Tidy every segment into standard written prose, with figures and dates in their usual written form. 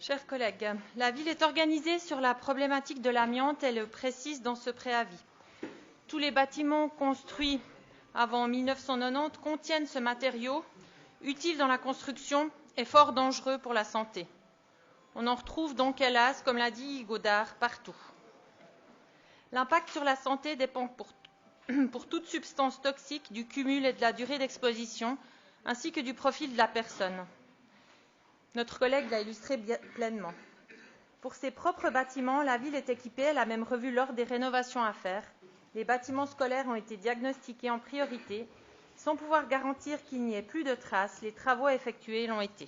Chers collègues, la ville est organisée sur la problématique de l'amiante et le précise dans ce préavis. Tous les bâtiments construits avant 1990 contiennent ce matériau, utile dans la construction et fort dangereux pour la santé. On en retrouve donc, hélas, comme l'a dit Godard, partout. L'impact sur la santé dépend pour toute substance toxique du cumul et de la durée d'exposition, ainsi que du profil de la personne. Notre collègue l'a illustré pleinement. Pour ses propres bâtiments, la ville est équipée, elle a même revu lors des rénovations à faire. Les bâtiments scolaires ont été diagnostiqués en priorité. Sans pouvoir garantir qu'il n'y ait plus de traces, les travaux effectués l'ont été.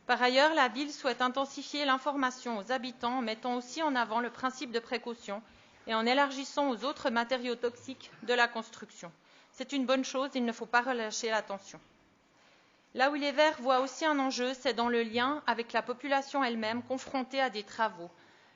Par ailleurs, la ville souhaite intensifier l'information aux habitants en mettant aussi en avant le principe de précaution et en élargissant aux autres matériaux toxiques de la construction. C'est une bonne chose, il ne faut pas relâcher l'attention. Là où les Verts voient aussi un enjeu, c'est dans le lien avec la population elle-même confrontée à des travaux.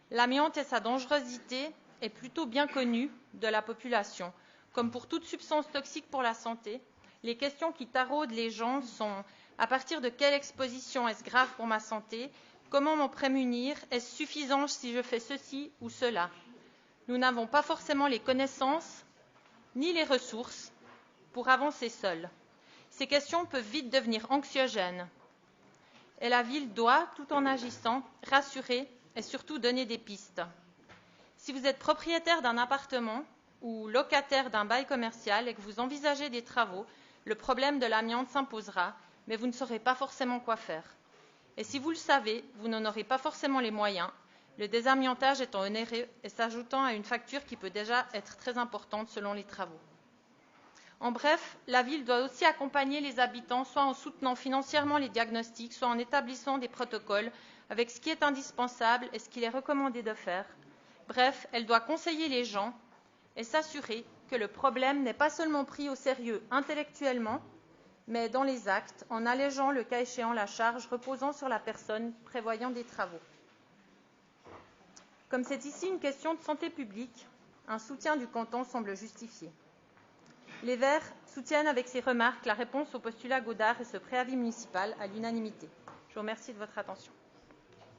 L'amiante et sa dangerosité est plutôt bien connue de la population. Comme pour toute substance toxique pour la santé, les questions qui taraudent les gens sont: à partir de quelle exposition est-ce grave pour ma santé? Comment m'en prémunir? Est-ce suffisant si je fais ceci ou cela? Nous n'avons pas forcément les connaissances ni les ressources pour avancer seuls. Ces questions peuvent vite devenir anxiogènes. Et la ville doit, tout en agissant, rassurer et surtout donner des pistes. Si vous êtes propriétaire d'un appartement ou locataire d'un bail commercial et que vous envisagez des travaux, le problème de l'amiante s'imposera, mais vous ne saurez pas forcément quoi faire. Et si vous le savez, vous n'en aurez pas forcément les moyens, le désamiantage étant onéreux et s'ajoutant à une facture qui peut déjà être très importante selon les travaux. En bref, la ville doit aussi accompagner les habitants, soit en soutenant financièrement les diagnostics, soit en établissant des protocoles avec ce qui est indispensable et ce qu'il est recommandé de faire. Bref, elle doit conseiller les gens et s'assurer que le problème n'est pas seulement pris au sérieux intellectuellement, mais dans les actes, en allégeant le cas échéant la charge reposant sur la personne prévoyant des travaux. Comme c'est ici une question de santé publique, un soutien du canton semble justifié. Les Verts soutiennent avec ces remarques la réponse au postulat Godard et ce préavis municipal à l'unanimité. Je vous remercie de votre attention.